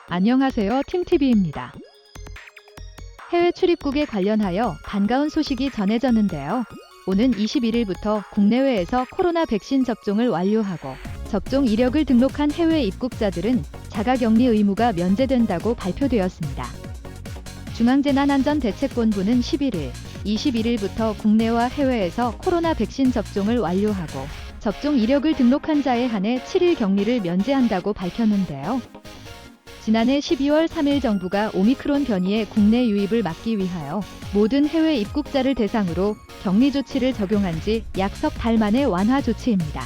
안녕하세요. 팀TV입니다. 해외 출입국에 관련하여 반가운 소식이 전해졌는데요. 오는 21일부터 국내외에서 코로나 백신 접종을 완료하고 접종 이력을 등록한 해외 입국자들은 자가격리 의무가 면제된다고 발표되었습니다. 중앙재난안전대책본부는 11일, 21일부터 국내와 해외에서 코로나 백신 접종을 완료하고 접종 이력을 등록한 자에 한해 7일 격리를 면제한다고 밝혔는데요. 지난해 12월 3일 정부가 오미크론 변이의 국내 유입을 막기 위하여 모든 해외 입국자를 대상으로 격리 조치를 적용한 지 약 석 달 만의 완화 조치입니다.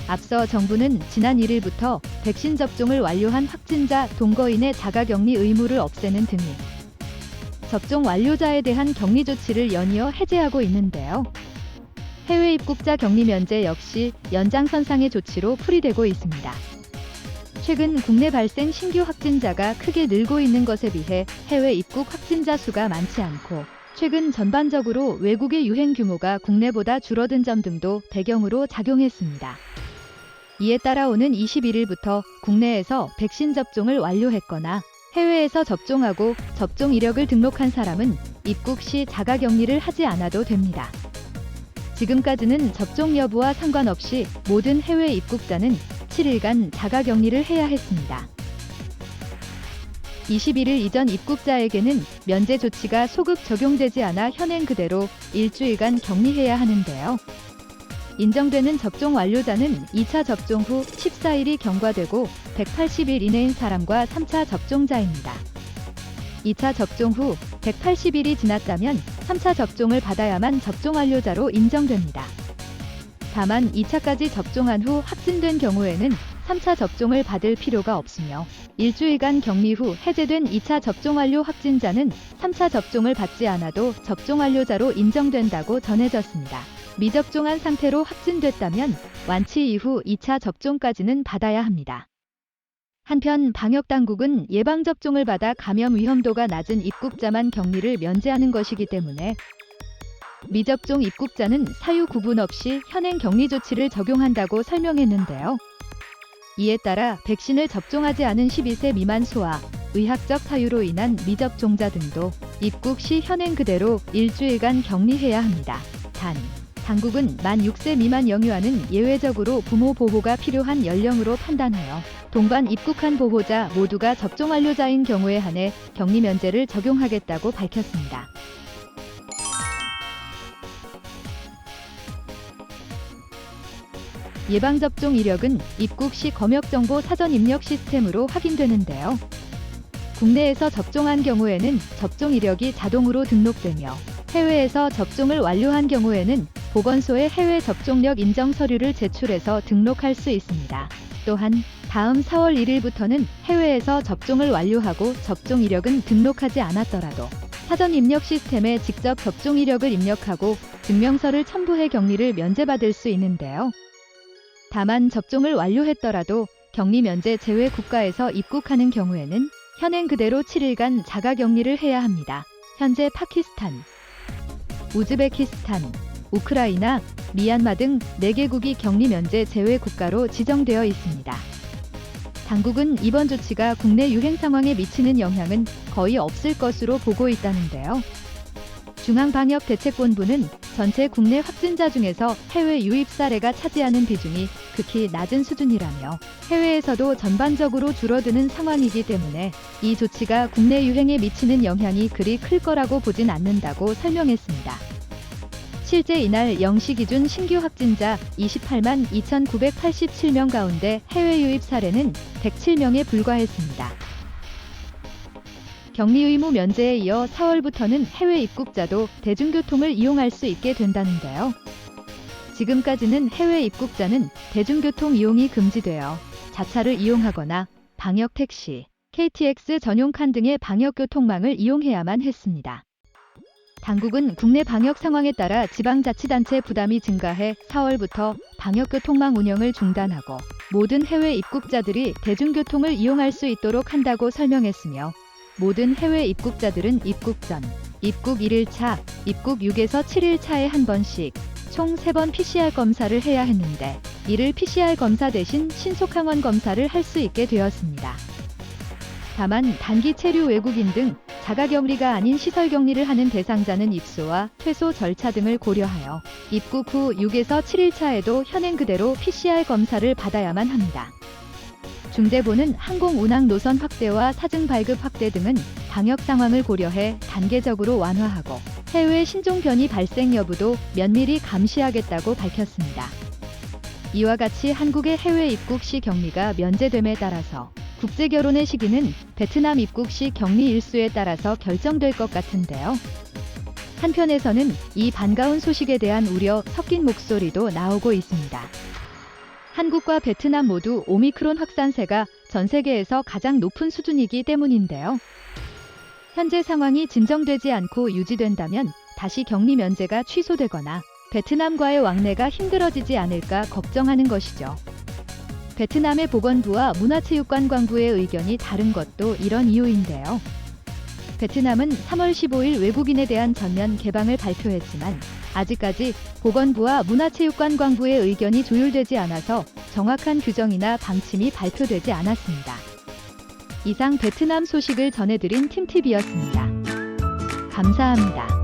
앞서 정부는 지난 1일부터 백신 접종을 완료한 확진자, 동거인의 자가격리 의무를 없애는 등의 접종 완료자에 대한 격리 조치를 연이어 해제하고 있는데요. 해외 입국자 격리 면제 역시 연장선상의 조치로 풀이되고 있습니다. 최근 국내 발생 신규 확진자가 크게 늘고 있는 것에 비해 해외 입국 확진자 수가 많지 않고 최근 전반적으로 외국의 유행 규모가 국내보다 줄어든 점 등도 배경으로 작용했습니다. 이에 따라 오는 21일부터 국내에서 백신 접종을 완료했거나 해외에서 접종하고 접종 이력을 등록한 사람은 입국 시 자가격리를 하지 않아도 됩니다. 지금까지는 접종 여부와 상관없이 모든 해외 입국자는 7일간 자가격리를 해야 했습니다. 21일 이전 입국자에게는 면제 조치가 소급 적용되지 않아 현행 그대로 일주일간 격리해야 하는데요. 인정되는 접종 완료자는 2차 접종 후 14일이 경과되고 180일 이내인 사람과 3차 접종자입니다. 2차 접종 후 180일이 지났다면 3차 접종을 받아야만 접종 완료자로 인정됩니다. 다만 2차까지 접종한 후 확진된 경우에는 3차 접종을 받을 필요가 없으며 일주일간 격리 후 해제된 2차 접종 완료 확진자는 3차 접종을 받지 않아도 접종 완료자로 인정된다고 전해졌습니다. 미접종한 상태로 확진됐다면 완치 이후 2차 접종까지는 받아야 합니다. 한편 방역당국은 예방접종을 받아 감염 위험도가 낮은 입국자만 격리를 면제하는 것이기 때문에 미접종 입국자는 사유 구분 없이 현행 격리 조치를 적용한다고 설명했는데요. 이에 따라 백신을 접종하지 않은 12세 미만 소아, 의학적 사유로 인한 미접종자 등도 입국 시 현행 그대로 일주일간 격리해야 합니다. 단, 당국은 만 6세 미만 영유아는 예외적으로 부모 보호가 필요한 연령으로 판단하여 동반 입국한 보호자 모두가 접종 완료자인 경우에 한해 격리 면제를 적용하겠다고 밝혔습니다. 예방접종 이력은 입국 시 검역정보 사전 입력 시스템으로 확인되는데요. 국내에서 접종한 경우에는 접종 이력이 자동으로 등록되며 해외에서 접종을 완료한 경우에는 보건소에 해외 접종력 인정 서류를 제출해서 등록할 수 있습니다. 또한 다음 4월 1일부터는 해외에서 접종을 완료하고 접종 이력은 등록하지 않았더라도 사전 입력 시스템에 직접 접종 이력을 입력하고 증명서를 첨부해 격리를 면제받을 수 있는데요. 다만 접종을 완료했더라도 격리 면제 제외 국가에서 입국하는 경우에는 현행 그대로 7일간 자가격리를 해야 합니다. 현재 파키스탄, 우즈베키스탄, 우크라이나, 미얀마 등 4개국이 격리 면제 제외 국가로 지정되어 있습니다. 당국은 이번 조치가 국내 유행 상황에 미치는 영향은 거의 없을 것으로 보고 있다는데요. 중앙방역대책본부는 전체 국내 확진자 중에서 해외 유입 사례가 차지하는 비중이 극히 낮은 수준이라며 해외에서도 전반적으로 줄어드는 상황이기 때문에 이 조치가 국내 유행에 미치는 영향이 그리 클 거라고 보진 않는다고 설명했습니다. 실제 이날 0시 기준 신규 확진자 28만 2,987명 가운데 해외 유입 사례는 107명에 불과했습니다. 격리 의무 면제에 이어 4월부터는 해외 입국자도 대중교통을 이용할 수 있게 된다는데요. 지금까지는 해외 입국자는 대중교통 이용이 금지되어 자차를 이용하거나 방역 택시, KTX 전용칸 등의 방역교통망을 이용해야만 했습니다. 당국은 국내 방역 상황에 따라 지방자치단체 부담이 증가해 4월부터 방역교통망 운영을 중단하고 모든 해외 입국자들이 대중교통을 이용할 수 있도록 한다고 설명했으며 모든 해외 입국자들은 입국 전, 입국 1일차, 입국 6에서 7일차에 한 번씩 총 3번 PCR 검사를 해야 했는데 이를 PCR 검사 대신 신속항원 검사를 할 수 있게 되었습니다. 다만 단기 체류 외국인 등 자가격리가 아닌 시설격리를 하는 대상자는 입소와 퇴소 절차 등을 고려하여 입국 후 6에서 7일차에도 현행 그대로 PCR 검사를 받아야만 합니다. 중대본은 항공 운항 노선 확대와 사증 발급 확대 등은 방역 상황을 고려해 단계적으로 완화하고 해외 신종 변이 발생 여부도 면밀히 감시하겠다고 밝혔습니다. 이와 같이 한국의 해외 입국 시 격리가 면제됨에 따라서 국제 결혼의 시기는 베트남 입국 시 격리 일수에 따라서 결정될 것 같은데요. 한편에서는 이 반가운 소식에 대한 우려 섞인 목소리도 나오고 있습니다. 한국과 베트남 모두 오미크론 확산세가 전 세계에서 가장 높은 수준이기 때문인데요. 현재 상황이 진정되지 않고 유지된다면 다시 격리 면제가 취소되거나 베트남과의 왕래가 힘들어지지 않을까 걱정하는 것이죠. 베트남의 보건부와 문화체육관광부의 의견이 다른 것도 이런 이유인데요. 베트남은 3월 15일 외국인에 대한 전면 개방을 발표했지만 아직까지 보건부와 문화체육관광부의 의견이 조율되지 않아서 정확한 규정이나 방침이 발표되지 않았습니다. 이상 베트남 소식을 전해드린 팀TV였습니다. 감사합니다.